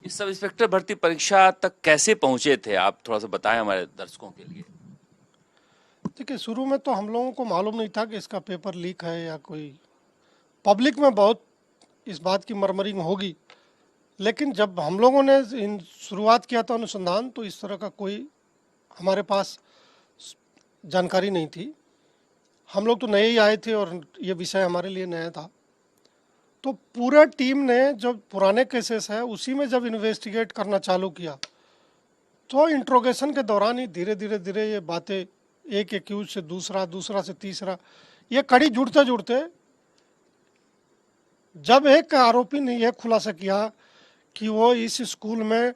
इस sub inspector भर्ती परीक्षा तक कैसे पहुंचे थे आप, थोड़ा सा बताएं हमारे दर्शकों के लिए। देखिए, शुरू में तो हम लोगों को मालूम नहीं था कि इसका पेपर लीक है या कोई। पब्लिक में बहुत इस बात की मरमरिंग होगी, लेकिन जब हम लोगों ने शुरुआत किया था अनुसंधान, तो इस तरह का कोई हमारे पास जानकारी नहीं थी। हम लोग तो नए ही आए थे और ये विषय हमारे लिए नया था। तो पूरा टीम ने जो पुराने केसेस है उसी में जब इन्वेस्टिगेट करना चालू किया, तो इंट्रोगेशन के दौरान ही धीरे धीरे धीरे ये बातें, एक एक्यूज से दूसरा, दूसरा से तीसरा, ये कड़ी जुड़ते जुड़ते जब एक आरोपी ने यह खुलासा किया कि वो इस स्कूल में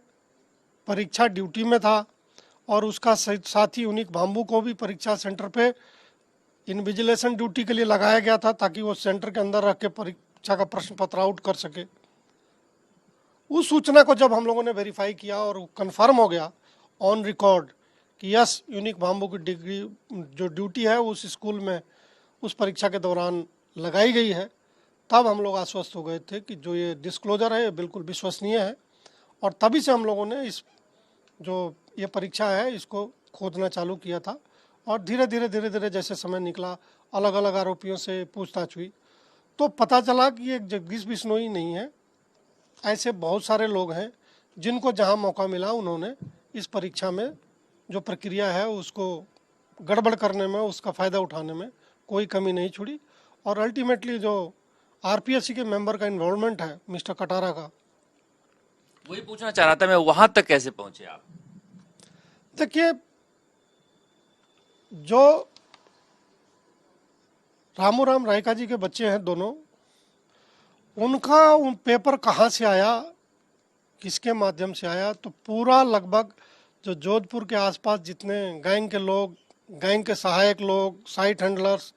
परीक्षा ड्यूटी में था और उसका साथी यूनिक बाम्बू को भी परीक्षा सेंटर पे इन्विजिलेशन ड्यूटी के लिए लगाया गया था, ताकि वो सेंटर के अंदर रख के परीक्षा का प्रश्न पत्र आउट कर सके। उस सूचना को जब हम लोगों ने वेरीफाई किया और कंफर्म हो गया ऑन रिकॉर्ड कि यस, यूनिक बाम्बू की डिग्री जो ड्यूटी है उस स्कूल में उस परीक्षा के दौरान लगाई गई है, तब हम लोग आश्वस्त हो गए थे कि जो ये डिस्क्लोजर है ये बिल्कुल विश्वसनीय है। और तभी से हम लोगों ने इस जो ये परीक्षा है इसको खोजना चालू किया था। और धीरे धीरे धीरे धीरे जैसे समय निकला, अलग अलग आरोपियों से पूछताछ हुई, तो पता चला कि ये जगदीश बिश्नोई नहीं है, ऐसे बहुत सारे लोग हैं जिनको जहां मौका मिला उन्होंने इस परीक्षा में जो प्रक्रिया है उसको गड़बड़ करने में, उसका फ़ायदा उठाने में कोई कमी नहीं छुड़ी। और अल्टीमेटली जो आरपीएससी के मेंबर का इन्वॉल्वमेंट है मिस्टर कटारा का। वही पूछना चाह रहा था मैं, वहां तक कैसे पहुंचे आप। देखिए, जो रामू राम रायका जी के बच्चे हैं दोनों, उनका उन पेपर कहाँ से आया, किसके माध्यम से आया, तो पूरा लगभग जो जोधपुर के आसपास जितने गैंग के लोग, गैंग के सहायक लोग, साइट हैंडलर्स,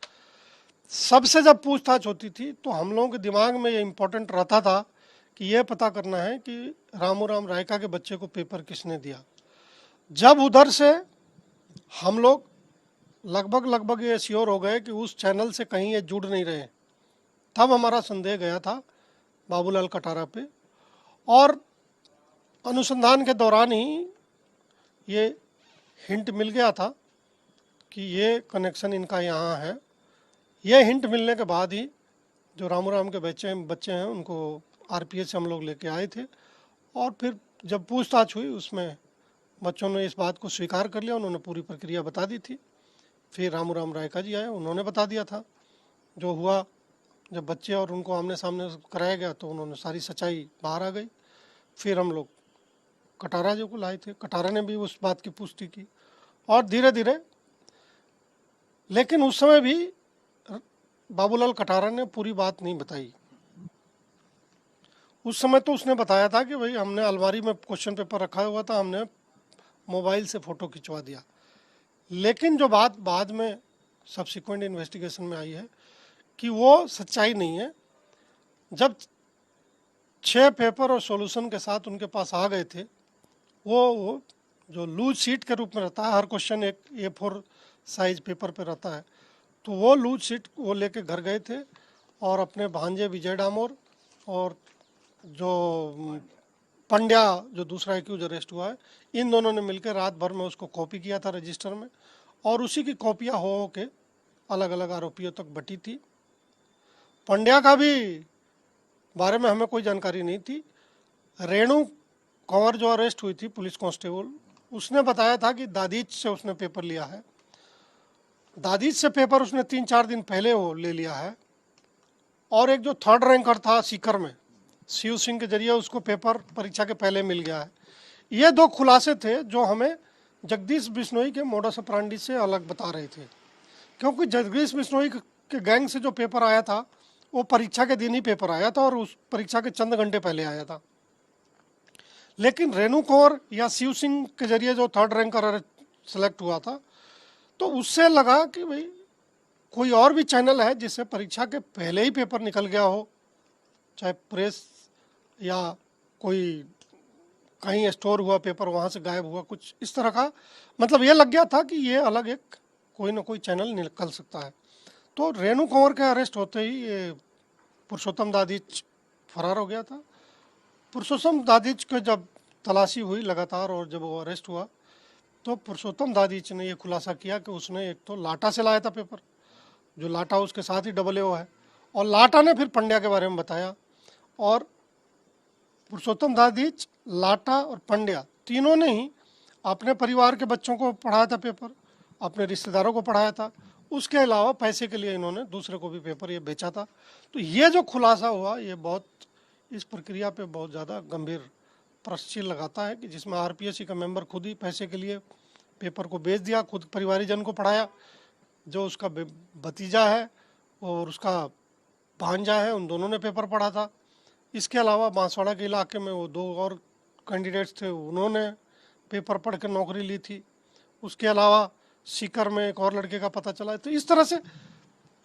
सबसे जब पूछताछ होती थी तो हम लोगों के दिमाग में ये इम्पोर्टेंट रहता था कि ये पता करना है कि रामू राम रायका के बच्चे को पेपर किसने दिया। जब उधर से हम लोग लगभग लगभग ये श्योर हो गए कि उस चैनल से कहीं ये जुड़ नहीं रहे, तब हमारा संदेह गया था बाबूलाल कटारा पे। और अनुसंधान के दौरान ही ये हिंट मिल गया था कि ये कनेक्शन इनका यहाँ है। ये हिंट मिलने के बाद ही जो रामू राम के बच्चे हैं उनको आरपीएस से हम लोग लेके आए थे। और फिर जब पूछताछ हुई उसमें बच्चों ने इस बात को स्वीकार कर लिया, उन्होंने पूरी प्रक्रिया बता दी थी। फिर रामू राम रायका जी आए, उन्होंने बता दिया था जो हुआ। जब बच्चे और उनको आमने सामने कराया गया तो उन्होंने सारी सच्चाई बाहर आ गई। फिर हम लोग कटारा जी को लाए थे, कटारा ने भी उस बात की पुष्टि की। और धीरे धीरे, लेकिन उस समय भी बाबूलाल कटारा ने पूरी बात नहीं बताई। उस समय तो उसने बताया था कि भाई हमने अलमारी में क्वेश्चन पेपर रखा हुआ था, हमने मोबाइल से फ़ोटो खिंचवा दिया। लेकिन जो बात बाद में सब्सिक्वेंट इन्वेस्टिगेशन में आई है कि वो सच्चाई नहीं है। जब 6 पेपर और सॉल्यूशन के साथ उनके पास आ गए थे, वो जो लूज शीट के रूप में रहता है, हर क्वेश्चन एक A4 साइज पेपर पे रहता है, तो वो लूज शीट वो लेके घर गए थे और अपने भांजे विजय डामोर और जो पंड्या जो दूसरा एक्यूज अरेस्ट हुआ है, इन दोनों ने मिलकर रात भर में उसको कॉपी किया था रजिस्टर में। और उसी की कॉपियाँ हो के अलग अलग आरोपियों तक बटी थी। पंड्या का भी बारे में हमें कोई जानकारी नहीं थी। रेणु कंवर जो अरेस्ट हुई थी पुलिस कांस्टेबल, उसने बताया था कि दादीच से उसने पेपर लिया है। दादीच से पेपर उसने 3-4 दिन पहले वो ले लिया है। और एक जो थर्ड रैंकर था सीकर में, शिव सिंह के जरिए उसको पेपर परीक्षा के पहले मिल गया है। ये 2 खुलासे थे जो हमें जगदीश बिश्नोई के मोडस ऑपरेंडी से अलग बता रहे थे। क्योंकि जगदीश बिश्नोई के गैंग से जो पेपर आया था वो परीक्षा के दिन ही पेपर आया था और उस परीक्षा के चंद घंटे पहले आया था। लेकिन रेणु कंवर या शिव सिंह के जरिए जो थर्ड रैंकर सेलेक्ट हुआ था, तो उससे लगा कि भाई कोई और भी चैनल है जिससे परीक्षा के पहले ही पेपर निकल गया हो, चाहे प्रेस या कोई कहीं स्टोर हुआ पेपर वहाँ से गायब हुआ, कुछ इस तरह का। मतलब ये लग गया था कि ये अलग एक कोई ना कोई चैनल निकल सकता है। तो रेणु कंवर के अरेस्ट होते ही ये पुरुषोत्तम दादी फरार हो गया था। पुरुषोत्तम दादीच के जब तलाशी हुई लगातार और जब वो अरेस्ट हुआ तो पुरुषोत्तम दादीच ने ये खुलासा किया कि उसने एक तो लाटा से लाया था पेपर, जो लाटा उसके साथ ही डबल है, और लाटा ने फिर पंड्या के बारे में बताया। और पुरुषोत्तम दादीच, लाटा और पंड्या तीनों ने ही अपने परिवार के बच्चों को पढ़ाया था पेपर, अपने रिश्तेदारों को पढ़ाया था। उसके अलावा पैसे के लिए इन्होंने दूसरे को भी पेपर ये बेचा था। तो ये जो खुलासा हुआ ये बहुत इस प्रक्रिया पे बहुत ज़्यादा गंभीर प्रश्न चिन्ह लगाता है कि जिसमें आरपीएससी का मेंबर खुद ही पैसे के लिए पेपर को बेच दिया, खुद परिवारीजन को पढ़ाया, जो उसका भतीजा है और उसका भांजा है उन दोनों ने पेपर पढ़ा था। इसके अलावा बांसवाड़ा के इलाके में वो 2 और कैंडिडेट्स थे, उन्होंने पेपर पढ़ कर नौकरी ली थी। उसके अलावा सीकर में एक और लड़के का पता चला। तो इस तरह से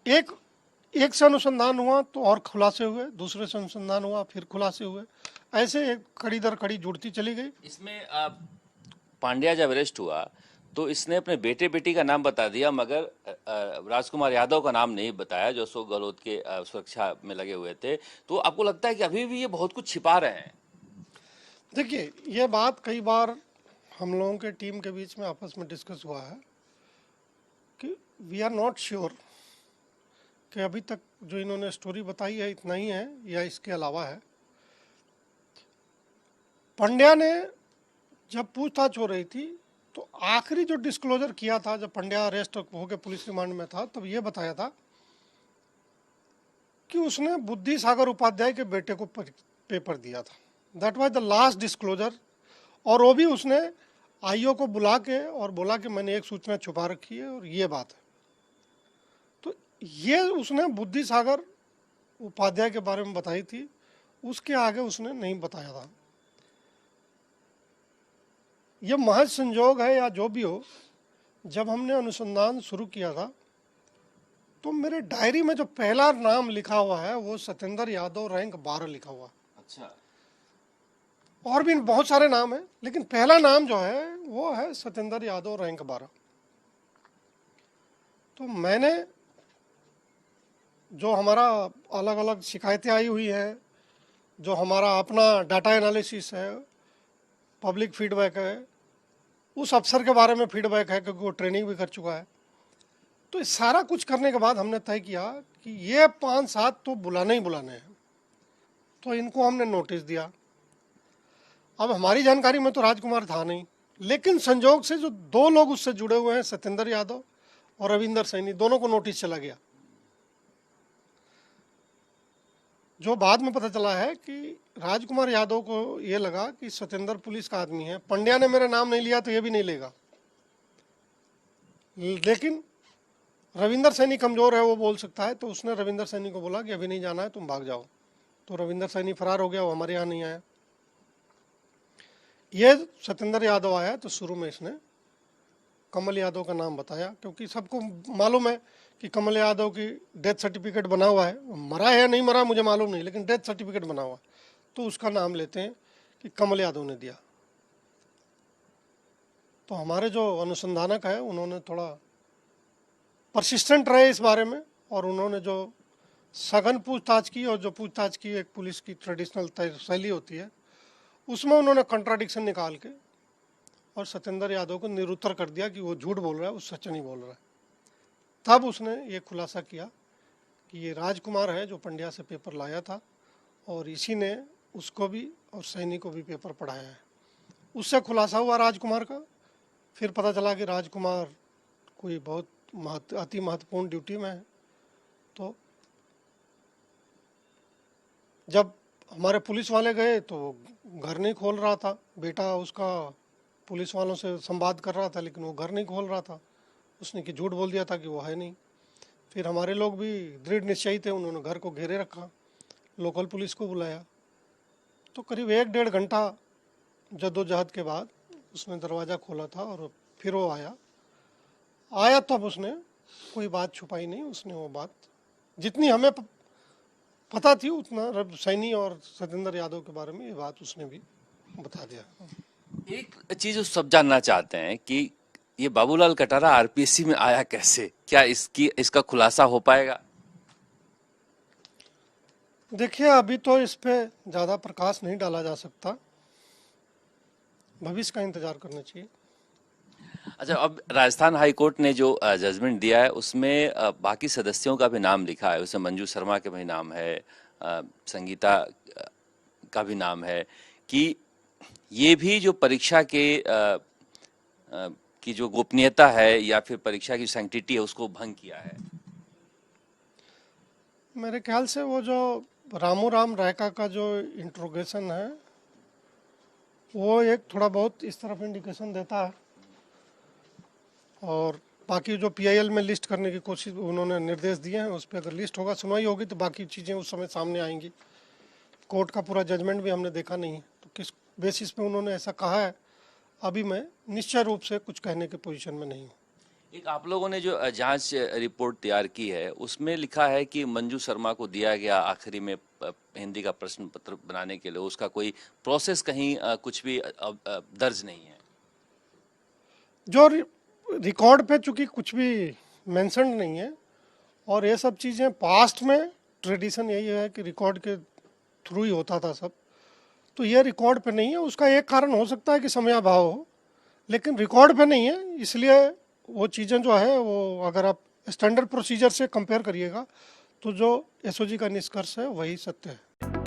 एक से अनुसंधान हुआ तो और खुलासे हुए, दूसरे से अनुसंधान हुआ फिर खुलासे हुए, ऐसे एक कड़ी दर कड़ी जुड़ती चली गई। इसमें पांड्या जब अरेस्ट हुआ तो इसने अपने बेटे बेटी का नाम बता दिया, मगर राजकुमार यादव का नाम नहीं बताया, जो अशोक गहलोत के सुरक्षा में लगे हुए थे। तो आपको लगता है कि अभी भी ये बहुत कुछ छिपा रहे हैं? देखिए, ये बात कई बार हम लोगों के टीम के बीच में आपस में डिस्कस हुआ है कि वी आर नॉट श्योर कि अभी तक जो इन्होंने स्टोरी बताई है इतना ही है या इसके अलावा है। पंड्या ने जब पूछताछ हो रही थी तो आखिरी जो डिस्क्लोजर किया था, जब पंड्या अरेस्ट होकर पुलिस रिमांड में था, तब ये बताया था कि उसने बुद्धि सागर उपाध्याय के बेटे को पेपर दिया था। That was the last disclosure. और वो भी उसने आईओ को बुला के और बोला कि मैंने एक सूचना छुपा रखी है और ये बात है। तो ये उसने बुद्धि सागर उपाध्याय के बारे में बताई थी, उसके आगे उसने नहीं बताया था। ये महज संजोग है या जो भी हो, जब हमने अनुसंधान शुरू किया था तो मेरे डायरी में जो पहला नाम लिखा हुआ है वो सत्येंद्र यादव रैंक 12 लिखा हुआ। अच्छा। और भी बहुत सारे नाम हैं, लेकिन पहला नाम जो है वो है सत्येंद्र यादव रैंक 12। तो मैंने जो हमारा अलग अलग शिकायतें आई हुई है, जो हमारा अपना डाटा एनालिसिस है, पब्लिक फीडबैक है, उस अफसर के बारे में फीडबैक है क्योंकि वो ट्रेनिंग भी कर चुका है। तो ये सारा कुछ करने के बाद हमने तय किया कि ये 5-7 तो बुलाने ही बुलाने हैं, तो इनको हमने नोटिस दिया। अब हमारी जानकारी में तो राजकुमार था नहीं, लेकिन संजोग से जो 2 लोग उससे जुड़े हुए हैं, सत्येंद्र यादव और रविंदर सैनी, दोनों को नोटिस चला गया। जो बाद में पता चला है कि राजकुमार यादव को ये लगा कि सत्येंद्र पुलिस का आदमी है, पंड्या ने मेरा नाम नहीं लिया तो ये भी नहीं लेगा, लेकिन रविंदर सैनी कमजोर है, वो बोल सकता है। तो उसने रविंदर सैनी को बोला कि अभी नहीं जाना है, तुम भाग जाओ। तो रविंदर सैनी फरार हो गया, वो हमारे यहाँ नहीं आया। ये सत्येंद्र यादव आया तो शुरू में इसने कमल यादव का नाम बताया, क्योंकि सबको मालूम है कि कमल यादव की डेथ सर्टिफिकेट बना हुआ है, मरा है या नहीं मरा मुझे मालूम नहीं, लेकिन डेथ सर्टिफिकेट बना हुआ, तो उसका नाम लेते हैं कि कमल यादव ने दिया। तो हमारे जो अनुसंधानक है उन्होंने थोड़ा परसिस्टेंट रहे इस बारे में, और उन्होंने जो सघन पूछताछ की, और जो पूछताछ की एक पुलिस की ट्रेडिशनल शैली होती है, उसमें उन्होंने कंट्राडिक्शन निकाल के और सत्येंद्र यादव को निरुत्तर कर दिया कि वो झूठ बोल रहा है, वो सच नहीं बोल रहा है। तब उसने ये खुलासा किया कि ये राजकुमार है जो पंड्या से पेपर लाया था, और इसी ने उसको भी और सैनी को भी पेपर पढ़ाया है। उससे खुलासा हुआ राजकुमार का। फिर पता चला कि राजकुमार कोई बहुत अति महत्वपूर्ण ड्यूटी में है। तो जब हमारे पुलिस वाले गए तो घर नहीं खोल रहा था, बेटा उसका पुलिस वालों से संवाद कर रहा था, लेकिन वो घर नहीं खोल रहा था। उसने कि झूठ बोल दिया था कि वो है नहीं। फिर हमारे लोग भी दृढ़ निश्चयी थे, उन्होंने घर को घेरे रखा, लोकल पुलिस को बुलाया। तो करीब 1-1.5 घंटा जद्दोजहद के बाद उसने दरवाज़ा खोला था, और फिर वो आया तब उसने कोई बात छुपाई नहीं। उसने वो बात जितनी हमें पता थी उतना सैनी और सत्येंद्र यादव के बारे में ये बात उसने भी बता दिया। एक चीज वो सब जानना चाहते हैं कि ये बाबूलाल कटारा आरपीएससी में आया कैसे, क्या इसका खुलासा हो पाएगा? देखिए, अभी तो इस पे ज़्यादा प्रकाश नहीं डाला जा सकता, भविष्य का इंतजार करना चाहिए। अच्छा, अब राजस्थान हाई कोर्ट ने जो जजमेंट दिया है उसमें बाकी सदस्यों का भी नाम लिखा है, उसमें मंजू शर्मा का भी नाम है, संगीता का भी नाम है कि ये भी जो परीक्षा के की जो गोपनीयता है या फिर परीक्षा की सैंक्टिटी है उसको भंग किया है। मेरे ख्याल से वो जो रामू राम रायका का जो इंट्रोगेशन है, वो एक थोड़ा बहुत इस तरफ इंडिकेशन देता है। और बाकी जो पीआईएल में लिस्ट करने की कोशिश उन्होंने निर्देश दिए हैं, उस पर अगर लिस्ट होगा, सुनवाई होगी, तो बाकी चीज़ें उस समय सामने आएंगी। कोर्ट का पूरा जजमेंट भी हमने देखा नहीं है, तो किस बेसिस पे उन्होंने ऐसा कहा है, अभी मैं निश्चय रूप से कुछ कहने के पोजीशन में नहीं हूँ। एक आप लोगों ने जो जांच रिपोर्ट तैयार की है उसमें लिखा है कि मंजू शर्मा को दिया गया आखिरी में हिंदी का प्रश्न पत्र बनाने के लिए उसका कोई प्रोसेस कहीं कुछ भी दर्ज नहीं है। जो रिकॉर्ड पे चूंकि कुछ भी मेंशन नहीं है, और ये सब चीज़ें पास्ट में ट्रेडिशन यही है कि रिकॉर्ड के थ्रू ही होता था सब, तो ये रिकॉर्ड पे नहीं है। उसका एक कारण हो सकता है कि समयाभाव हो, लेकिन रिकॉर्ड पे नहीं है, इसलिए वो चीज़ें जो है वो अगर आप स्टैंडर्ड प्रोसीजर से कंपेयर करिएगा तो जो एसओजी का निष्कर्ष है वही सत्य है।